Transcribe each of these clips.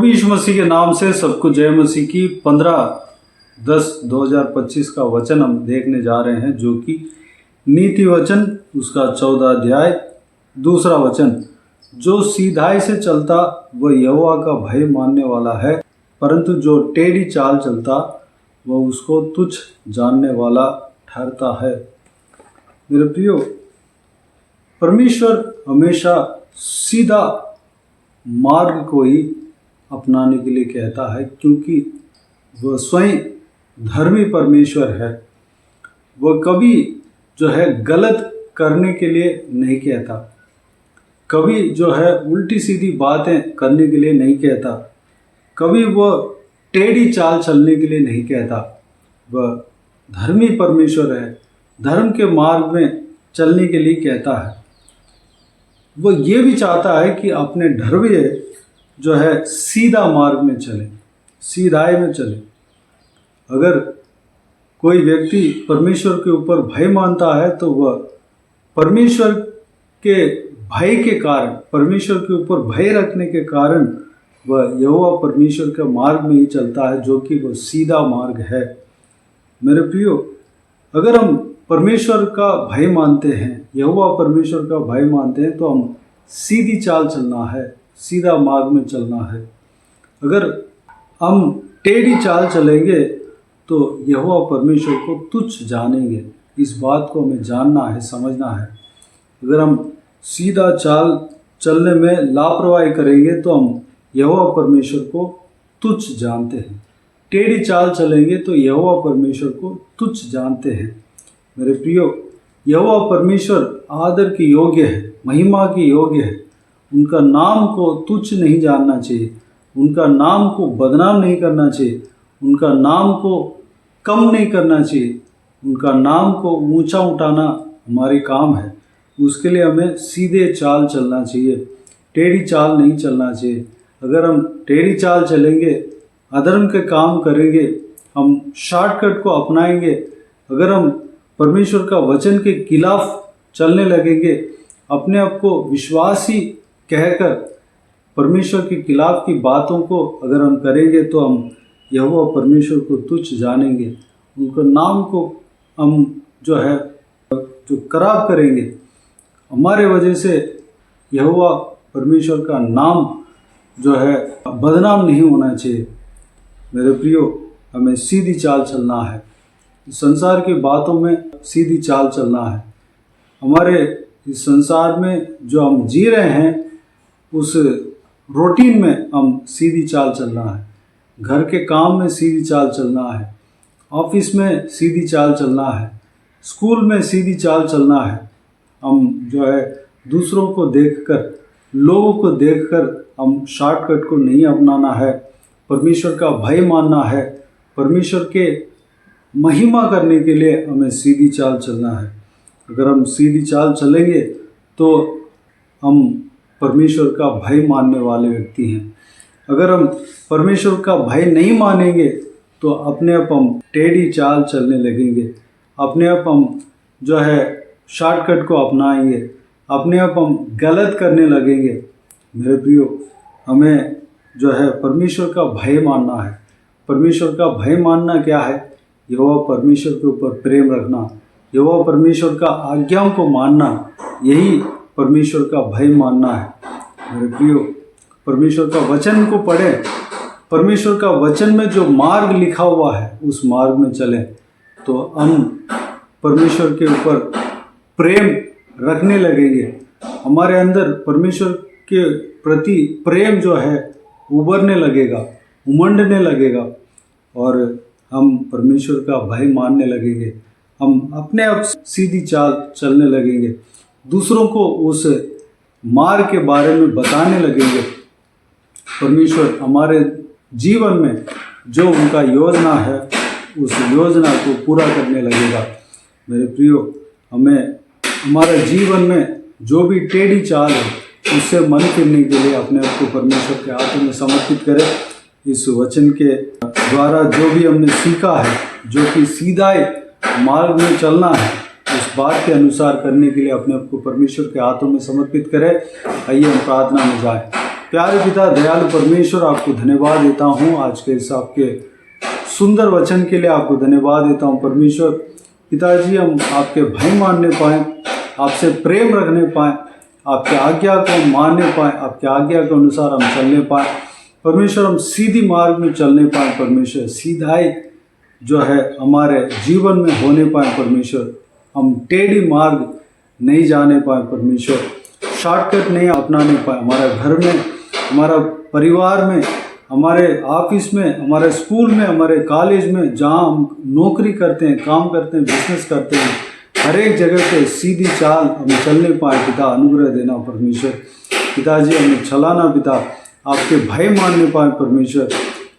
प्रभु यीशु मसीह के नाम से सबको जय मसीह की। 15/10/2025 का वचन हम देखने जा रहे हैं, जो कि नीति वचन उसका 14 अध्याय 2 वचन। जो सीधाई से चलता वह यहोवा का भय मानने वाला है, परंतु जो टेढ़ी चाल चलता वह उसको तुच्छ जानने वाला ठहरता है। मेरे प्रियो, परमेश्वर हमेशा सीधा मार्ग को ही अपनाने के लिए कहता है, क्योंकि वह स्वयं धर्मी परमेश्वर है। वह कभी जो है गलत करने के लिए नहीं कहता, कभी जो है उल्टी सीधी बातें करने के लिए नहीं कहता, कभी वह टेढ़ी चाल चलने के लिए नहीं कहता। वह धर्मी परमेश्वर है, धर्म के मार्ग में चलने के लिए कहता है। वह ये भी चाहता है कि अपने ढरवे जो है सीधा मार्ग में चले, सीधाई में चले। अगर कोई व्यक्ति परमेश्वर के ऊपर भय मानता है तो वह परमेश्वर के भय के कारण, परमेश्वर के ऊपर भय रखने के कारण वह यहोवा परमेश्वर के मार्ग में ही चलता है, जो कि वह सीधा मार्ग है। मेरे प्रियो, अगर हम परमेश्वर का भय मानते हैं, यहोवा परमेश्वर का भय मानते हैं, तो हम सीधी चाल चलना है, सीधा मार्ग में चलना है। अगर हम टेढ़ी चाल चलेंगे तो यहोवा परमेश्वर को तुच्छ जानेंगे। इस बात को हमें जानना है, समझना है। अगर हम सीधा चाल चलने में लापरवाही करेंगे तो हम यहोवा परमेश्वर को तुच्छ जानते हैं। टेढ़ी चाल चलेंगे तो यहोवा परमेश्वर को तुच्छ जानते हैं। मेरे प्रियो, यहोवा परमेश्वर आदर के योग्य है, महिमा के योग्य है। उनका नाम को तुच्छ नहीं जानना चाहिए, उनका नाम को बदनाम नहीं करना चाहिए, उनका नाम को कम नहीं करना चाहिए, उनका नाम को ऊंचा उठाना हमारे काम है। उसके लिए हमें सीधे चाल चलना चाहिए, टेढ़ी चाल नहीं चलना चाहिए। अगर हम टेढ़ी चाल चलेंगे, अधर्म के काम करेंगे, हम शॉर्टकट को अपनाएंगे, अगर हम परमेश्वर का वचन के खिलाफ चलने लगेंगे, अपने आप को विश्वासी कहकर परमेश्वर के खिलाफ की बातों को अगर हम करेंगे, तो हम यहोवा परमेश्वर को तुच्छ जानेंगे। उनका नाम को हम जो है जो खराब करेंगे, हमारे वजह से यहोवा परमेश्वर का नाम जो है बदनाम नहीं होना चाहिए। मेरे प्रियो, हमें सीधी चाल चलना है, संसार की बातों में सीधी चाल चलना है। हमारे इस संसार में जो हम जी रहे हैं, उस रूटीन में हम सीधी चाल चलना है। घर के काम में सीधी चाल चलना है, ऑफिस में सीधी चाल चलना है, स्कूल में सीधी चाल चलना है। हम जो है दूसरों को देखकर, लोगों को देखकर हम शॉर्टकट को नहीं अपनाना है। परमेश्वर का भय मानना है, परमेश्वर के महिमा करने के लिए हमें सीधी चाल चलना है। अगर हम सीधी चाल चलेंगे तो हम परमेश्वर का भय मानने वाले व्यक्ति हैं। अगर हम परमेश्वर का भय नहीं मानेंगे तो अपने आप हम टेढ़ी चाल चलने लगेंगे, अपने आप हम जो है शॉर्टकट को अपनाएंगे, अपने आप हम गलत करने लगेंगे। मेरे प्रियो, हमें जो है परमेश्वर का भय मानना है। परमेश्वर का भय मानना क्या है? यहोवा परमेश्वर के ऊपर प्रेम रखना, यहोवा परमेश्वर का आज्ञाओं को मानना, यही परमेश्वर का भय मानना है। मेरे प्रियो, परमेश्वर का वचन को पढ़ें, परमेश्वर का वचन में जो मार्ग लिखा हुआ है उस मार्ग में चलें, तो हम परमेश्वर के ऊपर प्रेम रखने लगेंगे। हमारे अंदर परमेश्वर के प्रति प्रेम जो है उभरने लगेगा, उमंडने लगेगा, और हम परमेश्वर का भय मानने लगेंगे। हम अपने आप सीधी चाल चलने लगेंगे, दूसरों को उस मार्ग के बारे में बताने लगेंगे। परमेश्वर हमारे जीवन में जो उनका योजना है उस योजना को पूरा करने लगेगा। मेरे प्रियो, हमें हमारे जीवन में जो भी टेढ़ी चाल है उससे मन फिरने के लिए अपने आप को परमेश्वर के हाथों में समर्पित करें। इस वचन के द्वारा जो भी हमने सीखा है, जो कि सीधा मार्ग में चलना है, उस बात के अनुसार करने के लिए अपने आप को परमेश्वर के हाथों में समर्पित करें। आइए हम प्रार्थना में जाएं। प्यारे पिता दयालु परमेश्वर, आपको धन्यवाद देता हूँ आज के इस आपके सुंदर वचन के लिए आपको धन्यवाद देता हूँ परमेश्वर। पिताजी, हम आपके भय मानने पाएँ, आपसे प्रेम रखने पाएँ, आपके आज्ञा को मानने पाएँ, आपके आज्ञा के अनुसार हम चलने पाएँ परमेश्वर। हम सीधी मार्ग में चलने पाएँ परमेश्वर, सीधाई जो है हमारे जीवन में होने पाए परमेश्वर। हम टेढ़ी मार्ग नहीं जाने पाए परमेश्वर, शॉर्टकट नहीं अपनाने पाए। हमारे घर में, हमारा परिवार में, हमारे ऑफिस में, हमारे स्कूल में, हमारे कॉलेज में, जहाँ हम नौकरी करते हैं, काम करते हैं, बिजनेस करते हैं, हर एक जगह पे सीधी चाल हम चलने पाए पिता, अनुग्रह देना परमेश्वर। पिताजी, हमें चलाना पिता, आपके भय मानने पाए परमेश्वर।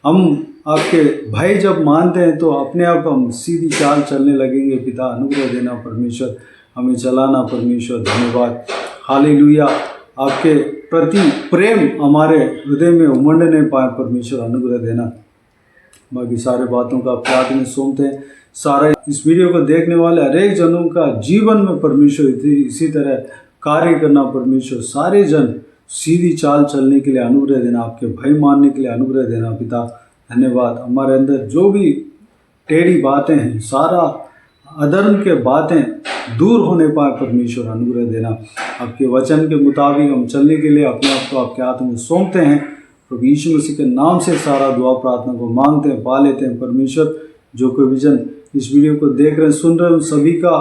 हम आपके भय जब मानते हैं तो अपने आप हम सीधी चाल चलने लगेंगे पिता, अनुग्रह देना परमेश्वर, हमें चलाना परमेश्वर। धन्यवाद, हालेलुया। आपके प्रति प्रेम हमारे हृदय में उमड़ने पाए परमेश्वर, अनुग्रह देना। बाकी सारे बातों का आपके हाथ में सौंपते हैं। सारा इस वीडियो को देखने वाले हर एक जनों का जीवन में परमेश्वर इसी तरह कार्य करना परमेश्वर। सारे जन सीधी चाल चलने के लिए अनुग्रह देना, आपके भय मानने के लिए अनुग्रह देना पिता। धन्यवाद। हमारे अंदर जो भी टेढ़ी बातें हैं, सारा अधर्म के बातें दूर होने पाए परमेश्वर, अनुग्रह देना। आपके वचन के मुताबिक हम चलने के लिए अपने आप को आपके हाथ में सौंपते हैं प्रभु यीशु मसीह के नाम से। सारा दुआ प्रार्थना को मांगते हैं, पा लेते हैं परमेश्वर। जो कोई विजन इस वीडियो को देख रहे हैं, सुन रहे हैं, सभी का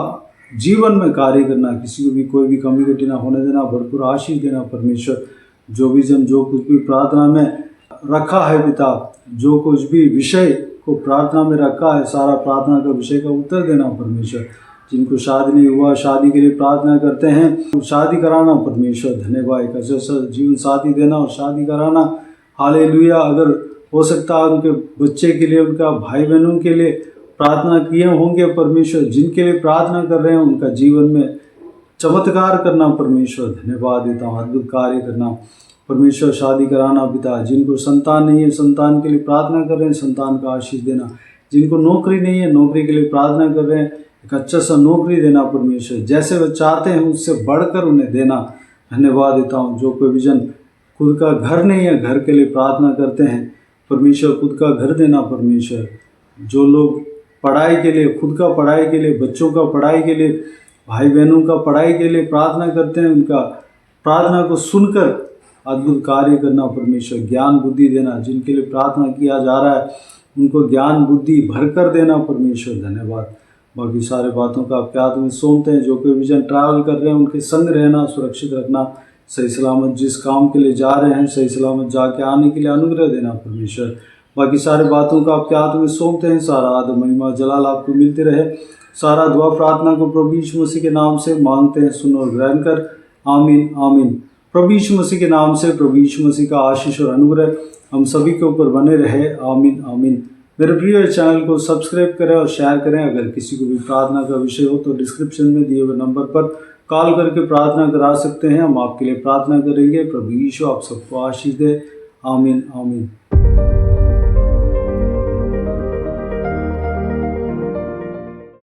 जीवन में कार्य करना, किसी को भी कोई भी कमी कटी ना होने देना, भरपूर आशीष देना परमेश्वर। जो विजन जो कुछ भी प्रार्थना में रखा है पिता, जो कुछ भी विषय को प्रार्थना में रखा है, सारा प्रार्थना का विषय का उत्तर देना परमेश्वर। जिनको शादी नहीं हुआ, शादी के लिए प्रार्थना करते हैं, शादी कराना परमेश्वर। धन्यवाद। एक अच्छा जीवन साथी देना और शादी कराना, हालेलुया। अगर हो सकता है उनके बच्चे के लिए, उनका भाई बहनों के लिए प्रार्थना किए होंगे परमेश्वर, जिनके लिए प्रार्थना कर रहे हैं उनका जीवन में चमत्कार करना परमेश्वर। धन्यवाद देता हूँ, अद्भुत कार्य करना परमेश्वर, शादी कराना पिता। जिनको संतान नहीं है, संतान के लिए प्रार्थना कर रहे हैं, संतान का आशीष देना। जिनको नौकरी नहीं है, नौकरी के लिए प्रार्थना कर रहे हैं, एक अच्छा सा नौकरी देना परमेश्वर। जैसे वे चाहते हैं उससे बढ़कर उन्हें देना। धन्यवाद देता हूँ। जो कोई विजन खुद का घर नहीं है, घर के लिए प्रार्थना करते हैं परमेश्वर, खुद का घर देना परमेश्वर। जो लोग पढ़ाई के लिए, खुद का पढ़ाई के लिए, बच्चों का पढ़ाई के लिए, भाई बहनों का पढ़ाई के लिए प्रार्थना करते हैं, उनका प्रार्थना को सुनकर अद्भुत कार्य करना परमेश्वर। ज्ञान बुद्धि देना, जिनके लिए प्रार्थना किया जा रहा है उनको ज्ञान बुद्धि भरकर देना परमेश्वर। धन्यवाद। बाकी सारे बातों का आपके हाथ में सौंपते हैं। जो कोई विजन ट्रैवल कर रहे हैं उनके संग रहना, सुरक्षित रखना, सही सलामत जिस काम के लिए जा रहे हैं सही सलामत जाके आने के लिए अनुग्रह देना परमेश्वर। बाकी सारे बातों का आपके हाथ में सौंपते हैं। सारा आदर महिमा जलाल आपको मिलते रहे। सारा दुआ प्रार्थना को प्रभु यीशु मसीह के नाम से मांगते हैं, सुन और ग्रहण कर। आमीन आमीन। प्रभु यीशु मसीह के नाम से प्रभु यीशु मसीह का आशीष और अनुग्रह हम सभी के ऊपर बने रहे। आमीन आमीन। मेरे प्रिय चैनल को सब्सक्राइब करें और शेयर करें। अगर किसी को भी प्रार्थना का विषय हो तो डिस्क्रिप्शन में दिए हुए नंबर पर कॉल करके प्रार्थना करा सकते हैं। हम आपके लिए प्रार्थना करेंगे। प्रभु यीशु आप सबको आशीष दे। आमीन आमीन।